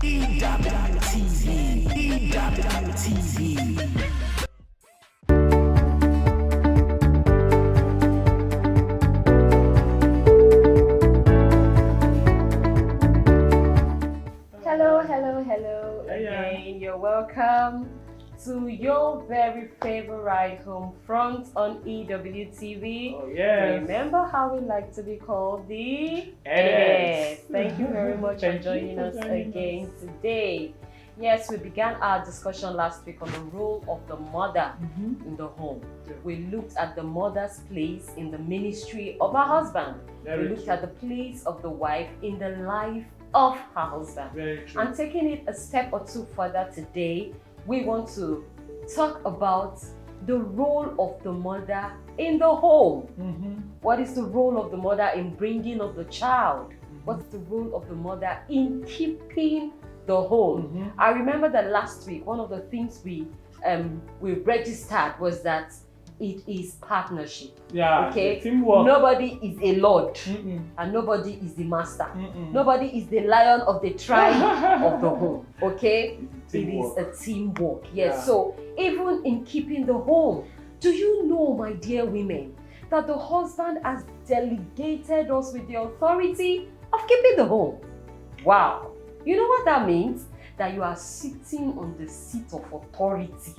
EWTV. EWTV. Hello, hello, hello. Hey, Again, you're welcome to your very favorite home front on EWTV. Oh, yes. Remember how we like to be called the Yes. Thank you very much for Thank you joining for us joining again us. today. Yes, we began our discussion last week on the role of the mother in the home. Yeah. We looked at the mother's place in the ministry of her husband. Very We looked true. at the place of the wife in the life of her husband. Very true. And taking it a step or two further today, we want to talk about the role of the mother in the home. What is the role of the mother in bringing up the child? What's the role of the mother in keeping the home? I remember that last week, one of the things we registered was that it is partnership. Yeah. Okay, Teamwork. nobody is a lord Mm-mm. and nobody is the master. Mm-mm. Nobody is the lion of the tribe of the home. Okay, It's a teamwork. it is a teamwork. Yes. Yeah. So even in keeping the home, do you know, my dear women, that the husband has delegated us with the authority of keeping the home? Wow. You know what that means? That you are sitting on the seat of authority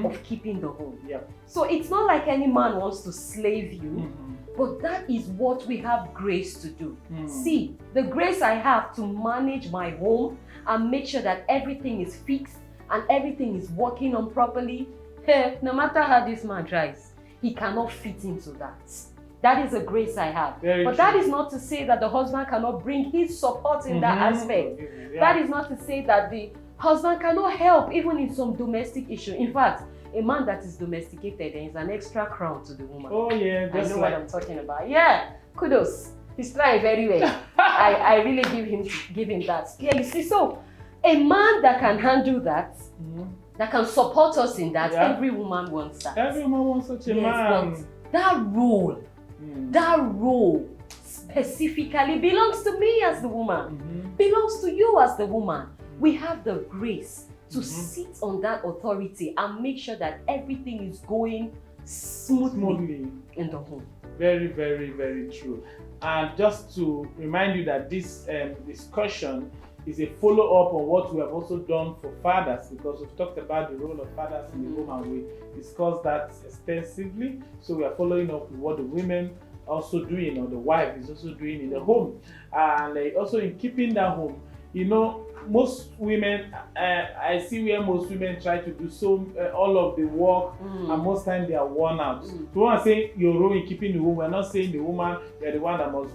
of keeping the home. Yeah. So it's not like any man wants to slave you, Mhm. but that is what we have grace to do. Mm. See, the grace I have to manage my home and make sure that everything is fixed and everything is working on properly. No matter how this man tries, he cannot fit into that. That is a grace I have. Very But true. that is not to say that the husband cannot bring his support in that aspect. Yeah. That is not to say that the husband cannot help even in some domestic issue. In fact, a man that is domesticated is an extra crown to the woman. Oh yeah. I Just know like what I'm talking about. Yeah, kudos. He's trying very well. I really give him that. Yeah, you see, so a man that can handle that, that can support us in that, Yeah. every woman wants that. everyone wants such a Yes, man. but that role specifically belongs to me as the woman, belongs to you as the woman. We have the grace to sit on that authority and make sure that everything is going smoothly in the home. Very, very, very true. And just to remind you that this discussion is a follow-up on what we have also done for fathers, because we've talked about the role of fathers in the home and we discussed that extensively. So we are following up with what the women are also doing, or the wife is also doing in the home. And also in keeping that home, you know, most women, I see where most women try to do all of the work, and most times they are worn out. So when I say your role in keeping the home, we're not saying the woman, you're the one that must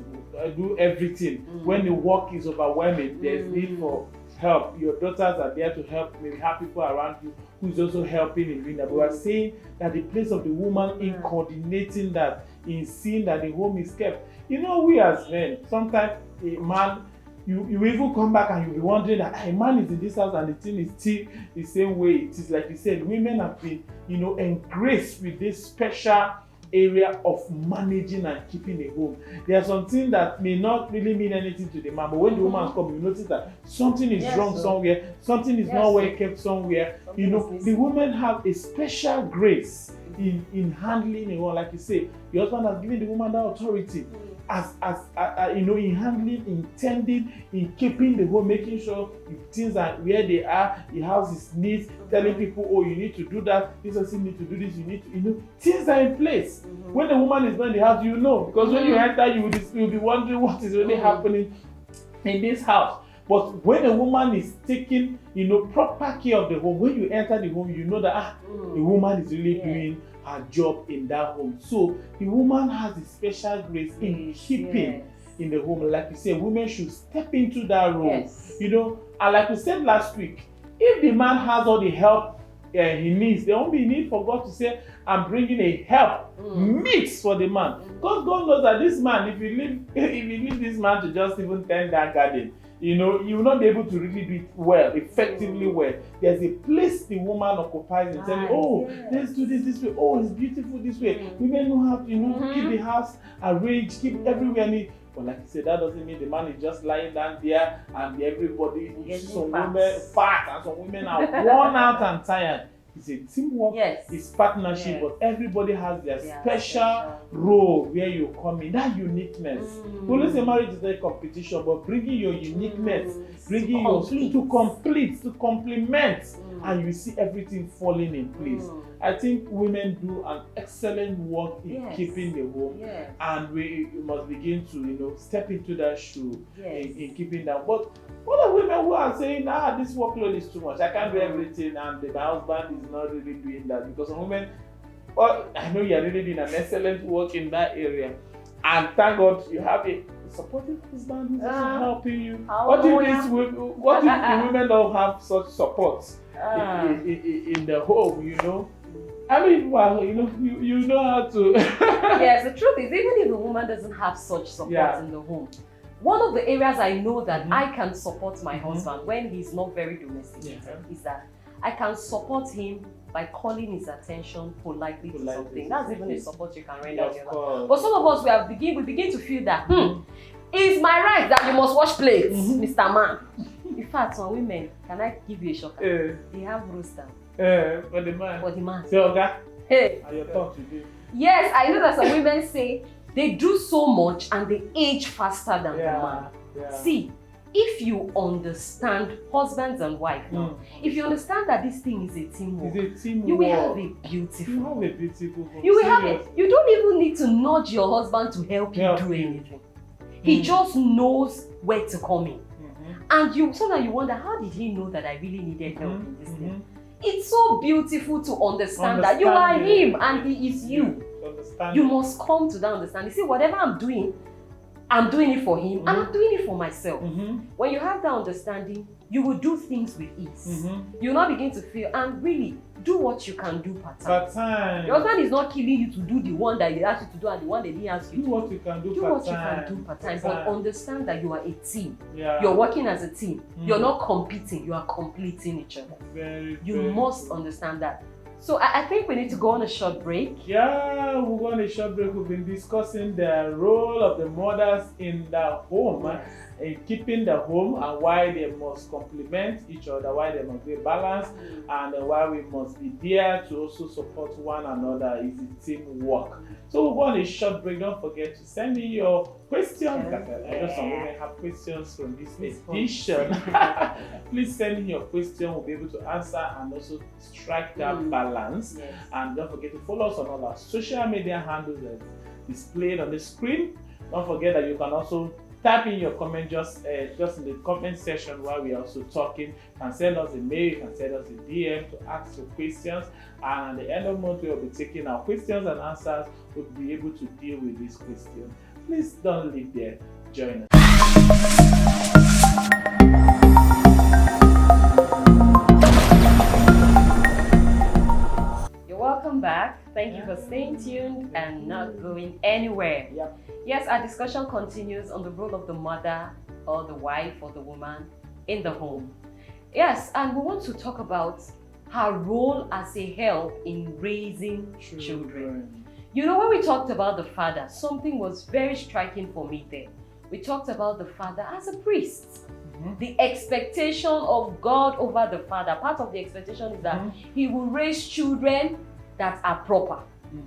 do everything. When the work is overwhelming, there's need for help. Your daughters are there to help. Maybe have people around you who's also helping in doing that. But we're saying that the place of the woman in coordinating that, in seeing that the home is kept. You know, we as men, sometimes a man, you even come back and you'll be wondering that a man is in this house and the thing is still the same way it is. Like you said, women have been, engraced with this special area of managing and keeping a home. There are some things that may not really mean anything to the man, but when the woman comes, you notice that something is wrong somewhere, something is not well kept somewhere. The women have a special grace in handling a home. Like you say, your husband has given the woman that authority. As in handling, intending, in keeping the home, making sure if things are where they are, the house is neat, telling people, oh, you need to do that, this person need to do this, you need to, things are in place. When the woman is not in the house, because when you enter, you'll be wondering what is really happening in this house. But when a woman is taking, proper care of the home, when you enter the home, you know that the woman is really doing her job in that home. So the woman has a special grace in keeping in the home. Like you said, women should step into that role. And like we said last week, if the man has all the help he needs, there won't be need for God to say, I'm bringing a help mix for the man. Because God knows that this man, if you leave this man to just even tend that garden, you will not be able to really do it well, effectively well. There's a place the woman occupies and telling, let's do this way. Oh, it's beautiful this way. Women know how to, keep the house arranged, keep everywhere neat. But like you said, that doesn't mean the man is just lying down there and everybody, you see some fat. women fat and some women are worn out and tired. It's a teamwork, Yes. it's partnership, Yes. but everybody has their Yeah, special role where you come in, that uniqueness. Police and marriage is not a competition, but bringing your uniqueness, bringing your to complement, and you see everything falling in place. I think women do an excellent work in keeping the home, and we must begin to step into that shoe in keeping that. But what are women who are saying, this workload is too much, I can't do everything, and my husband is not really doing that? Because some women, well, I know you are really doing an excellent work in that area, and thank God you have a supportive husband who's also helping you. What if the women don't have such support in the home? I mean, well, you know how to. Yes, the truth is, even if the woman doesn't have such support in the home, one of the areas I know that I can support my husband when he's not very domestic is that I can support him by calling his attention politely to something. That's even a support you can render. But some of us, we begin to feel that, it's my right that you must wash plates, Mr. Man. In fact, some women, can I give you a shocker? They have roster. For the man. For the man. So, okay. Hey. Are your thoughts today? Yes, I know that some women say they do so much and they age faster than the man. Yeah. See, if you understand husbands and wife now, if you understand that this thing is a teamwork, you will have a beautiful home. You will have it. You don't even need to nudge your husband to help you do anything. He just knows where to come in. And sometimes you wonder, how did he know that I really needed help in this thing? It's so beautiful to understand that you are him and he is you. You must come to that understanding. See, whatever I'm doing it for him and I'm doing it for myself. When you have that understanding, you will do things with ease. You'll not begin to feel, and really do what you can do part time. Your husband is not killing you to do the one that he asked you to do and the one they didn't ask you to do. What you can do do part what you time. can do part time, but understand that you are a team. Yeah. You're working as a team. You're not competing, you are completing each other. You must understand that. So I think we need to go on a short break. Yeah, we'll go on a short break. We've been discussing the role of the mothers in the home, in keeping the home, and why they must complement each other, why there must be a balance, and why we must be there to also support one another. It's a teamwork. So we'll go on a short break. Don't forget to send me your questions. I know some women have questions from this edition. Please send me your question. We'll be able to answer and also strike that balance. And don't forget to follow us on all our social media handles that displayed on the screen. Don't forget that you can also type in your comment just in the comment section while we are also talking. You can send us a mail, you can send us a DM to ask your questions, and at the end of the month we will be taking our questions and answers. We'll be able to deal with these questions. Please don't leave there. Join us. You're welcome back. Thank you for staying tuned and not going anywhere. Yes, our discussion continues on the role of the mother or the wife or the woman in the home. Yes, and we want to talk about her role as a help in raising children. You know, when we talked about the father, something was very striking for me there. We talked about the father as a priest. The expectation of God over the father. Part of the expectation is that he will raise children that are proper.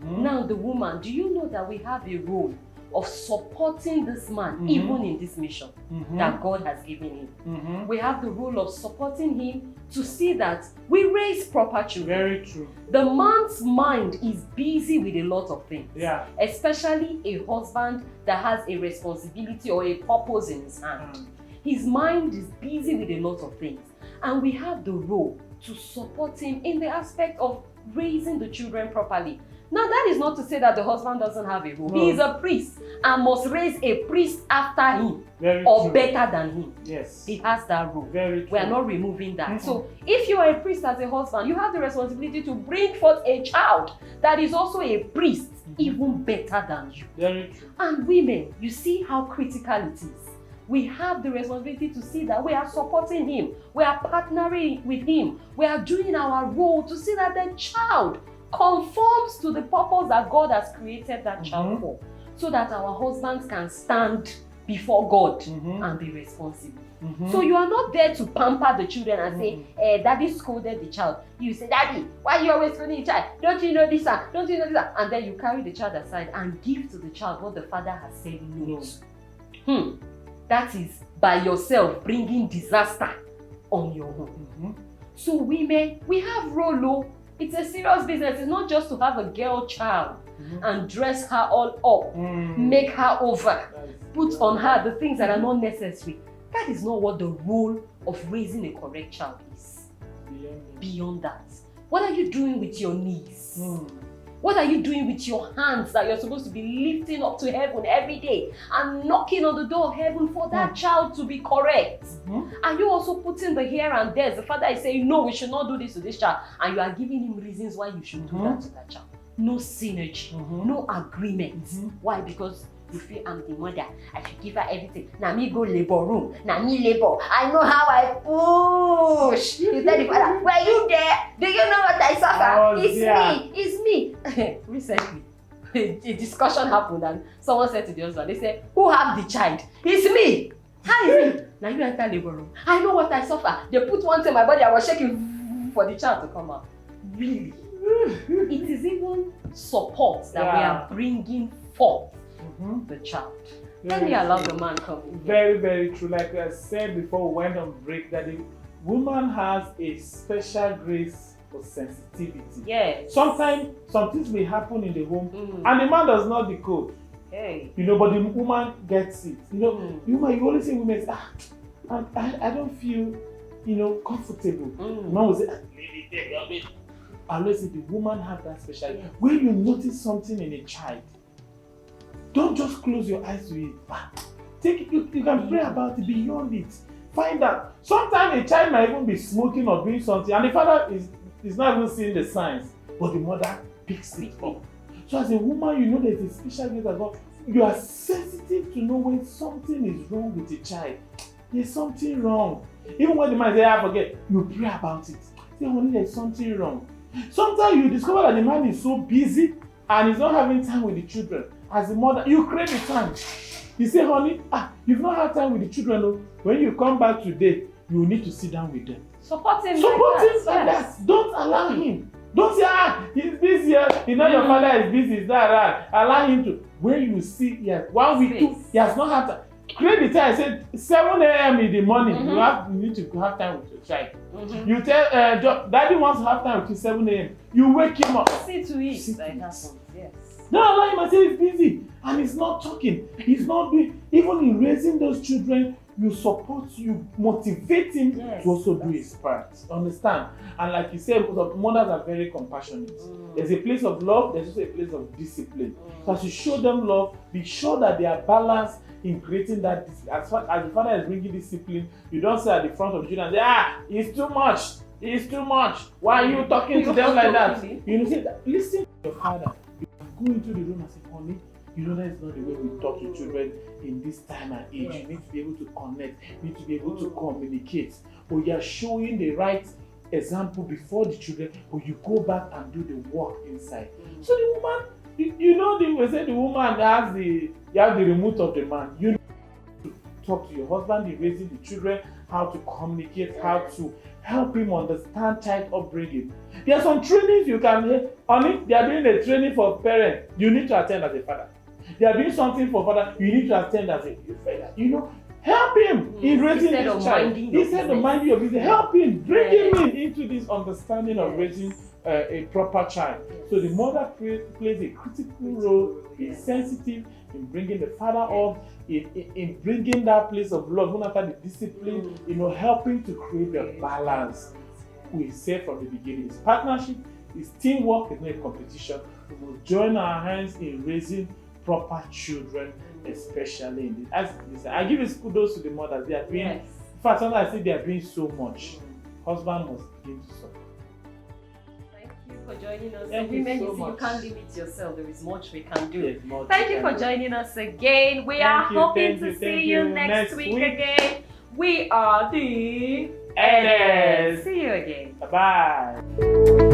Now the woman, do you know that we have a role of supporting this man even in this mission that God has given him? We have the role of supporting him to see that we raise proper children. Very true. The man's mind is busy with a lot of things. Especially a husband that has a responsibility or a purpose in his hand. His mind is busy with a lot of things. And we have the role to support him in the aspect of raising the children properly. Now, that is not to say that the husband doesn't have a role. He is a priest and must raise a priest after him better than him. Yes. He has that role. Very true. We are not removing that. So, if you are a priest as a husband, you have the responsibility to bring forth a child that is also a priest, even better than you. Very true. And women, you see how critical it is. We have the responsibility to see that we are supporting him. We are partnering with him. We are doing our role to see that the child conforms to the purpose that God has created that child for, so that our husbands can stand before God and be responsible. So you are not there to pamper the children and say, daddy scolded the child. You say, daddy, why are you always scolding the child? Don't you know this one? Don't you know this one? And then you carry the child aside and give to the child what the father has said no to. That is by yourself bringing disaster on your home. So women, we have role. It's a serious business. It's not just to have a girl child and dress her all up, make her over, put on her the things that are not necessary. That is not what the role of raising a correct child is. Beyond that, what are you doing with your knees? What are you doing with your hands that you're supposed to be lifting up to heaven every day and knocking on the door of heaven for that child to be correct? Are you also putting the here and there? The father is saying, no, we should not do this to this child. And you are giving him reasons why you should do that to that child. No synergy, no agreement. Why? Because you feel I'm the mother. I should give her everything. Now me go labor room. Now me labor. I know how I push. You tell the father, were you there? Do you know what I suffer? It's me. Recently, a discussion happened and someone said to the husband, they said, who have the child? It's me. How is it? Now you enter labor room. I know what I suffer. They put one thing in my body. I was shaking for the child to come out. Really? It is even support that we are bringing forth the child. Let me allow the man come in. Very, very true. Like I said before we went on break, that the woman has a special grace for sensitivity. Yes. Sometimes some things may happen in the home and the man does not decode. You know, but the woman gets it. You know, you always say women say, I don't feel, comfortable. The man will say, leave it. I always say the woman has that special. When you notice something in a child, don't just close your eyes to it. Take it, you can pray about it, beyond it. Find out. Sometimes a child might even be smoking or doing something, and the father is not even seeing the signs, but the mother picks it up. So as a woman, you know there's a special gift as well. You are sensitive to know when something is wrong with a child. There's something wrong. Even when the man says, I forget, you pray about it. Say, honey, there's something wrong. Sometimes you discover that the man is so busy and he's not having time with the children. As a mother, you create the time. You say, honey, you've not had time with the children. No. When you come back today, you need to sit down with them. Support him like that. Don't allow him. Don't say, he's busy. You know your father is busy. He's not around. Allow him to. When you see, 1 week, 2, he has not had time. Create the time. I said 7 a.m. in the morning. You need to have time with your child. You tell daddy wants to have time with you 7 a.m. You wake him up. See to it. That happens. Yes. Don't allow him and say he's busy and he's not talking. He's not doing. Even in raising those children, you support, you motivate him to also do his part. Understand? And like you said, because mothers are very compassionate. There's a place of love. There's also a place of discipline. So as you show them love, be sure that they are balanced in creating that. As the father is bringing discipline, you don't say at the front of the children, say, it's too much. It's too much. Why are you talking to them like that? You know, say that. Listen to your father. Go into the room and say, honey, you know that's not the way we talk to children in this time and age. You need to be able to connect. You need to be able to communicate. Or you are showing the right example before the children, or you go back and do the work inside. So the woman, we say the woman has you have the remote of the man. You need to talk to your husband in raising the children, how to communicate, how to help him understand child upbringing. There are some trainings you can, honey, they are doing a training for parents. You need to attend as a father. They are doing something for father. You need to attend as a father. Help him in raising this child. Instead of minding your business, help him, bring him into this understanding of raising a proper child. So the mother plays a critical role, is sensitive in bringing the father up, in bringing that place of love, even after the discipline, helping to create the balance. We say from the beginning, it's partnership, it's teamwork, it's not a competition. We will join our hands in raising proper children, especially in this. I give kudos to the mothers. They are doing, in fact, sometimes I say they are doing so much. Husband must begin to support. Thank you for joining us. Thank Women, you so much. You can't limit yourself. There is much we can do. Yes, Thank you for joining us again. We are hoping to see you next week again. We are the Elders. See you again. Bye-bye.